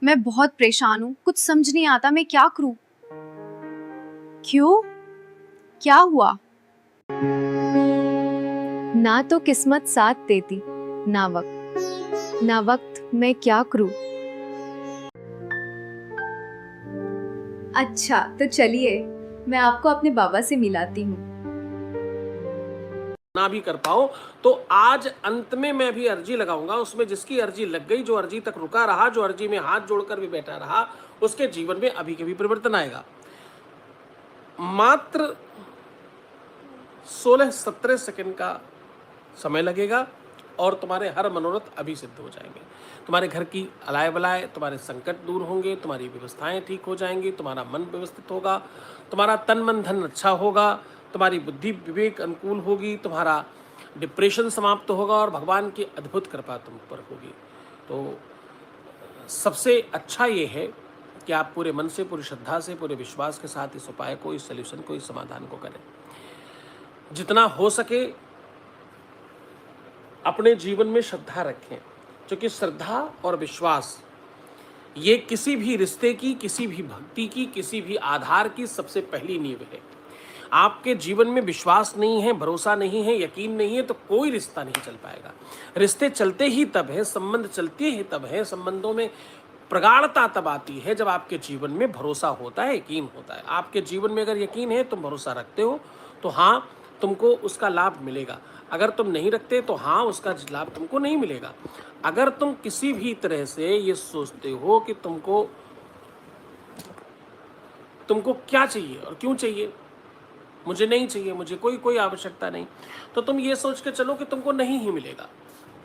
मैं बहुत परेशान हूँ, कुछ समझ नहीं आता मैं क्या करूँ। क्यों? क्या हुआ? ना तो किस्मत साथ देती, ना वक्त, मैं क्या करूँ? अच्छा, तो चलिए मैं आपको अपने बाबा से मिलाती हूँ। ना भी कर पाओ तो आज अंत में मैं भी अर्जी लगाऊंगा, उसमें जिसकी अर्जी लग गई, जो अर्जी तक रुका रहा, जो अर्जी में हाथ जोड़कर भी बैठा रहा, उसके जीवन में अभी के भी परिवर्तन आएगा। मात्र 16-17 सेकंड का समय लगेगा और तुम्हारे हर मनोरथ अभी सिद्ध हो जाएंगे। तुम्हारे घर की अलाय बलाय, तुम्हारे संकट दूर होंगे, तुम्हारी व्यवस्थाएं ठीक हो जाएंगी, तुम्हारा मन व्यवस्थित होगा, तुम्हारा तन मन धन अच्छा होगा, तुम्हारी बुद्धि विवेक अनुकूल होगी, तुम्हारा डिप्रेशन समाप्त होगा और भगवान की अद्भुत कृपा तुम पर होगी। तो सबसे अच्छा ये है कि आप पूरे मन से, पूरी श्रद्धा से, पूरे विश्वास के साथ इस उपाय को, इस सॉल्यूशन को, इस समाधान को करें। जितना हो सके अपने जीवन में श्रद्धा रखें, क्योंकि श्रद्धा और विश्वास ये किसी भी रिश्ते की, किसी भी भक्ति की, किसी भी आधार की सबसे पहली नींव है। आपके जीवन में विश्वास नहीं है, भरोसा नहीं है, यकीन नहीं है, तो कोई रिश्ता नहीं चल पाएगा। रिश्ते चलते ही तब है, संबंध चलते ही तब है, संबंधों में प्रगाढ़ता तब आती है जब आपके जीवन में भरोसा होता है, यकीन होता है। आपके जीवन में अगर यकीन है, तुम भरोसा रखते हो, तो हाँ, तुमको उसका लाभ मिलेगा। अगर तुम नहीं रखते तो हाँ, उसका लाभ तुमको नहीं मिलेगा। अगर तुम किसी भी तरह से ये सोचते हो कि तुमको क्या चाहिए और क्यों चाहिए, मुझे नहीं चाहिए, मुझे कोई आवश्यकता नहीं, तो तुम ये सोच के चलो कि तुमको नहीं ही मिलेगा।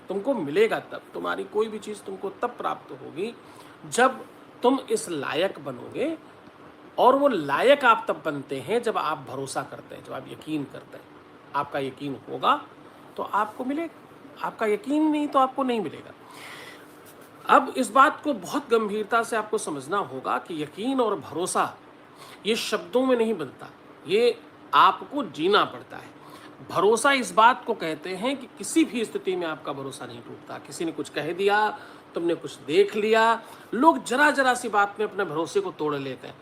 तुमको मिलेगा तब, तुम्हारी कोई भी चीज़ तुमको तब प्राप्त होगी जब तुम इस लायक बनोगे। और वो लायक आप तब बनते हैं जब आप भरोसा करते हैं, जब आप यकीन करते हैं। आपका यकीन होगा तो आपको मिलेगा, आपका यकीन नहीं तो आपको नहीं मिलेगा। अब इस बात को बहुत गंभीरता से आपको समझना होगा कि यकीन और भरोसा ये शब्दों में नहीं बनता, ये आपको जीना पड़ता है। भरोसा इस बात को कहते हैं कि किसी भी स्थिति में आपका भरोसा नहीं टूटता। किसी ने कुछ कह दिया, तुमने कुछ देख लिया, लोग जरा जरा सी बात में अपने भरोसे को तोड़ लेते हैं।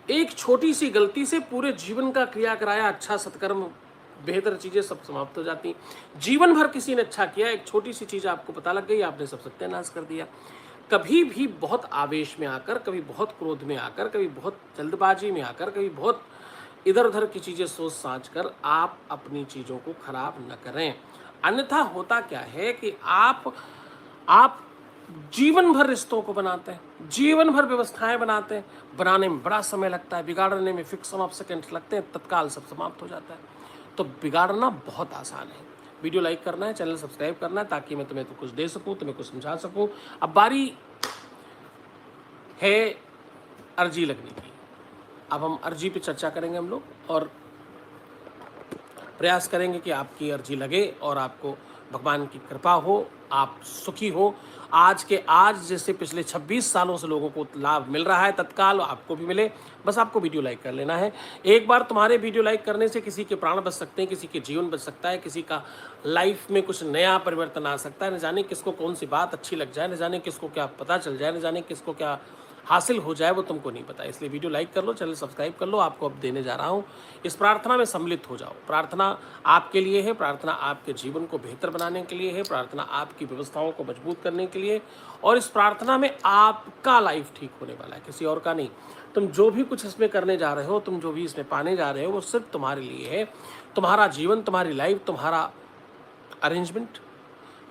एक छोटी सी गलती से पूरे जीवन का क्रिया कराया अच्छा सत्कर्म, बेहतर चीजें सब समाप्त हो जाती। जीवन भर किसी ने अच्छा किया, एक छोटी सी चीज आपको पता लग गई, आपने सब सत्यानाश कर दिया। कभी भी बहुत आवेश में आकर, कभी बहुत क्रोध में आकर, कभी बहुत जल्दबाजी में आकर, कभी बहुत इधर उधर की चीजें सोच साच कर आप अपनी चीजों को खराब न करें। अन्यथा होता क्या है कि आप जीवन भर रिश्तों को बनाते हैं, जीवन भर व्यवस्थाएं बनाते हैं, बनाने में बड़ा समय लगता है, बिगाड़ने में फ्रिक्शन ऑफ सेकेंड्स लगते हैं, तत्काल सब समाप्त हो जाता है। तो बिगाड़ना बहुत आसान है। वीडियो लाइक करना है, चैनल सब्सक्राइब करना है, ताकि मैं तुम्हें तो कुछ दे सकूं, तुम्हें कुछ समझा सकूं। अब बारी है अर्जी लगने की। अब हम अर्जी पे चर्चा करेंगे हम लोग, और प्रयास करेंगे कि आपकी अर्जी लगे और आपको भगवान की कृपा हो, आप सुखी हो। आज के आज जैसे पिछले 26 सालों से लोगों को लाभ मिल रहा है, तत्काल आपको भी मिले। बस आपको वीडियो लाइक कर लेना है। एक बार तुम्हारे वीडियो लाइक करने से किसी के प्राण बच सकते हैं, किसी के जीवन बच सकता है, किसी का लाइफ में कुछ नया परिवर्तन आ सकता है। न जाने किसको कौन सी बात अच्छी लग जाए, न जाने किसको क्या पता चल जाए, न जाने किसको क्या हासिल हो जाए, वो तुमको नहीं पता। इसलिए वीडियो लाइक कर लो, चैनल सब्सक्राइब कर लो। आपको अब देने जा रहा हूँ, इस प्रार्थना में सम्मिलित हो जाओ। प्रार्थना आपके लिए है, प्रार्थना आपके जीवन को बेहतर बनाने के लिए है, प्रार्थना आपकी व्यवस्थाओं को मजबूत करने के लिए, और इस प्रार्थना में आपका लाइफ ठीक होने वाला है, किसी और का नहीं। तुम जो भी कुछ इसमें करने जा रहे हो, तुम जो भी इसमें पाने जा रहे हो, वो सिर्फ तुम्हारे लिए है। तुम्हारा जीवन, तुम्हारी लाइफ, तुम्हारा अरेंजमेंट।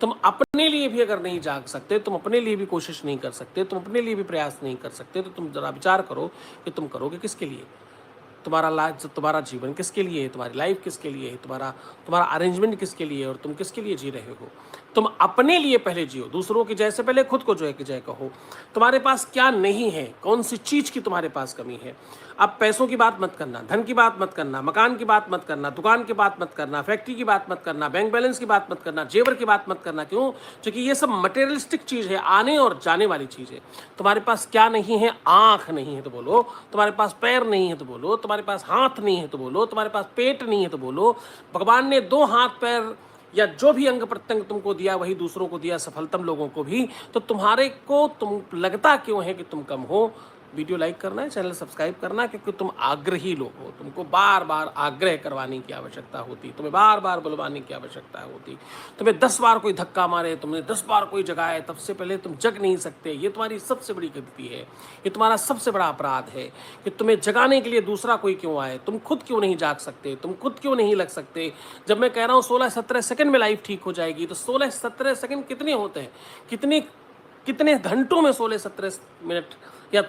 तुम अपने लिए भी अगर नहीं जाग सकते, तुम अपने लिए भी कोशिश नहीं कर सकते, तुम अपने लिए भी प्रयास नहीं कर सकते, तो तुम जरा विचार करो कि तुम करोगे किसके लिए। तुम्हारा जीवन किसके लिए है, तुम्हारी लाइफ किसके लिए है, तुम्हारा अरेंजमेंट किसके लिए है, और तुम किसके लिए जी रहे हो। तुम अपने लिए पहले जियो, दूसरों की जय से पहले खुद को जो है कि जय कहो। तुम्हारे पास क्या नहीं है, कौन सी चीज की तुम्हारे पास कमी है। अब पैसों की बात मत करना, धन की बात मत करना, मकान की बात मत करना, दुकान की बात मत करना, फैक्ट्री की बात मत करना, बैंक बैलेंस की बात मत करना, जेवर की बात मत करना। क्यों? क्योंकि ये सब मटेरियलिस्टिक चीज है, आने और जाने वाली चीज है। तुम्हारे पास क्या नहीं है? आंख नहीं है तो बोलो, तुम्हारे पास पैर नहीं है तो बोलो, तुम्हारे पास हाथ नहीं है तो बोलो, तुम्हारे पास पेट नहीं है तो बोलो। भगवान ने 2 हाथ पैर या जो भी अंग प्रत्यंग तुमको दिया वही दूसरों को दिया, सफलतम लोगों को भी, तो तुम्हारे को तुम लगता क्यों है कि तुम कम हो? वीडियो लाइक करना है, चैनल सब्सक्राइब करना है, क्योंकि तुम आग्रही लोग हो। तुमको बार बार आग्रह करवाने की आवश्यकता होती, तुम्हें बार बार बुलवाने की आवश्यकता होती। तुम्हें 10 बार कोई धक्का मारे, तुमने 10 बार कोई जगाए, तब से पहले तुम जग नहीं सकते। ये तुम्हारी सबसे बड़ी गलती है, ये तुम्हारा सबसे बड़ा अपराध है कि तुम्हें जगाने के लिए दूसरा कोई क्यों आए। तुम खुद क्यों नहीं जाग सकते, तुम खुद क्यों नहीं लग सकते। जब मैं कह रहा हूँ 16-17 सेकंड में लाइफ ठीक हो जाएगी, तो 16-17 सेकंड कितने होते हैं? कितने घंटों में 16-17 मिनट या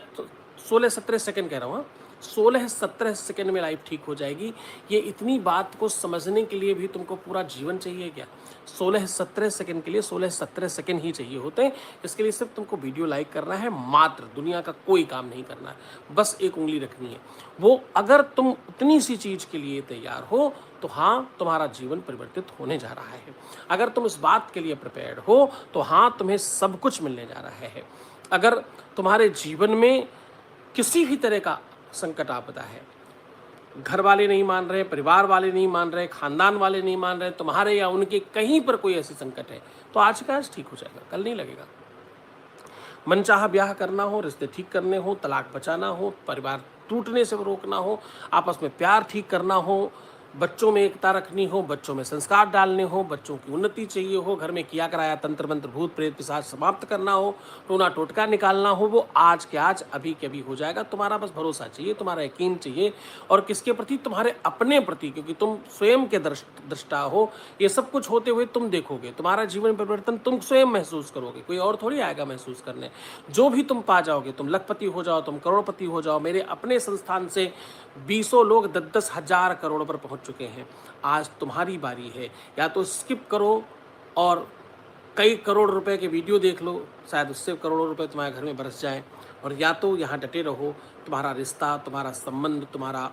16-17 सेकंड कह रहा हूँ, 16-17 सेकंड में लाइफ ठीक हो जाएगी। ये इतनी बात को समझने के लिए भी तुमको पूरा जीवन चाहिए क्या? 16-17 सेकंड के लिए 16-17 सेकंड ही चाहिए होते हैं। इसके लिए सिर्फ तुमको वीडियो लाइक करना है, मात्र दुनिया का कोई काम नहीं करना है, बस एक उंगली रखनी है। वो अगर तुम उतनी सी चीज़ के लिए तैयार हो तो हाँ, तुम्हारा जीवन परिवर्तित होने जा रहा है। अगर तुम इस बात के लिए प्रिपेयर्ड हो तो हाँ, तुम्हें सब कुछ मिलने जा रहा है। अगर तुम्हारे जीवन में किसी भी तरह का संकट आपदा है, घर वाले नहीं मान रहे, परिवार वाले नहीं मान रहे, खानदान वाले नहीं मान रहे, तुम्हारे या उनके कहीं पर कोई ऐसी संकट है, तो आज का आज ठीक हो जाएगा, कल नहीं लगेगा। मनचाहा ब्याह करना हो, रिश्ते ठीक करने हो, तलाक बचाना हो, परिवार टूटने से रोकना हो, आपस में प्यार ठीक करना हो, बच्चों में एकता रखनी हो, बच्चों में संस्कार डालने हो, बच्चों की उन्नति चाहिए हो, घर में किया कराया तंत्र मंत्र भूत प्रेत पिशाच समाप्त करना हो, टोना टोटका निकालना हो, वो आज के आज अभी के अभी हो जाएगा। तुम्हारा बस भरोसा चाहिए, तुम्हारा यकीन चाहिए, और किसके प्रति? तुम्हारे अपने प्रति, क्योंकि तुम स्वयं के दृष्टा हो। ये सब कुछ होते हुए तुम देखोगे, तुम्हारा जीवन परिवर्तन तुम स्वयं महसूस करोगे, कोई और थोड़ी आएगा महसूस करने। जो भी तुम पा जाओगे, तुम लखपति हो जाओ, तुम करोड़पति हो जाओ। मेरे अपने संस्थान से 20 लोग 10-10 हजार करोड़ पर पहुंच चुके हैं। आज तुम्हारी बारी है, या तो स्किप करो और कई करोड़ रुपए के वीडियो देख लो, शायद उससे करोड़ों रुपए तुम्हारे घर में बरस जाए, और या तो यहाँ डटे रहो। तुम्हारा रिश्ता, तुम्हारा संबंध, तुम्हारा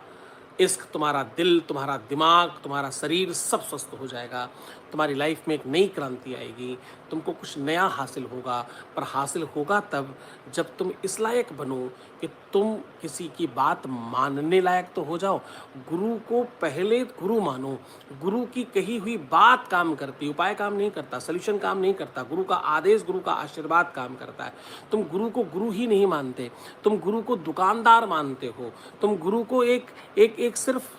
इश्क, तुम्हारा दिल, तुम्हारा दिमाग, तुम्हारा शरीर सब स्वस्थ हो जाएगा। तुम्हारी लाइफ में एक नई क्रांति आएगी, तुमको कुछ नया हासिल होगा। पर हासिल होगा तब जब तुम इस लायक बनो कि तुम किसी की बात मानने लायक तो हो जाओ। गुरु को पहले गुरु मानो। गुरु की कही हुई बात काम करती, उपाय काम नहीं करता, सॉल्यूशन काम नहीं करता। गुरु का आदेश, गुरु का आशीर्वाद काम करता है। तुम गुरु को गुरु ही नहीं मानते, तुम गुरु को दुकानदार मानते हो, तुम गुरु को एक सिर्फ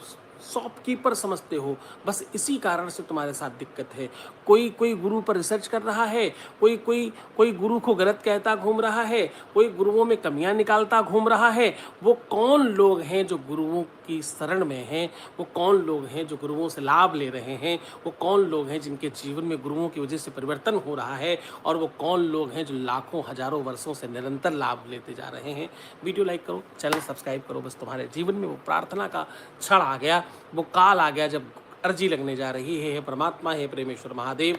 शॉपकीपर समझते हो। बस इसी कारण से तुम्हारे साथ दिक्कत है। कोई गुरु पर रिसर्च कर रहा है, कोई गुरु को गलत कहता घूम रहा है, कोई गुरुओं में कमियां निकालता घूम रहा है। वो कौन लोग हैं जो गुरुओं की शरण में हैं? वो कौन लोग हैं जो गुरुओं से लाभ ले रहे हैं? वो कौन लोग हैं जिनके जीवन में गुरुओं की वजह से परिवर्तन हो रहा है? और वो कौन लोग हैं जो लाखों हजारों वर्षों से निरंतर लाभ लेते जा रहे हैं? वीडियो लाइक करो, चैनल सब्सक्राइब करो। बस तुम्हारे जीवन में वो प्रार्थना का क्षण आ गया, वो काल आ गया जब अर्जी लगने जा रही है। हे परमात्मा, हे प्रेमेश्वर महादेव।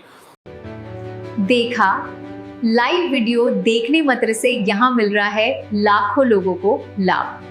देखा, लाइव वीडियो देखने मात्र से यहाँ मिल रहा है लाखों लोगों को लाभ।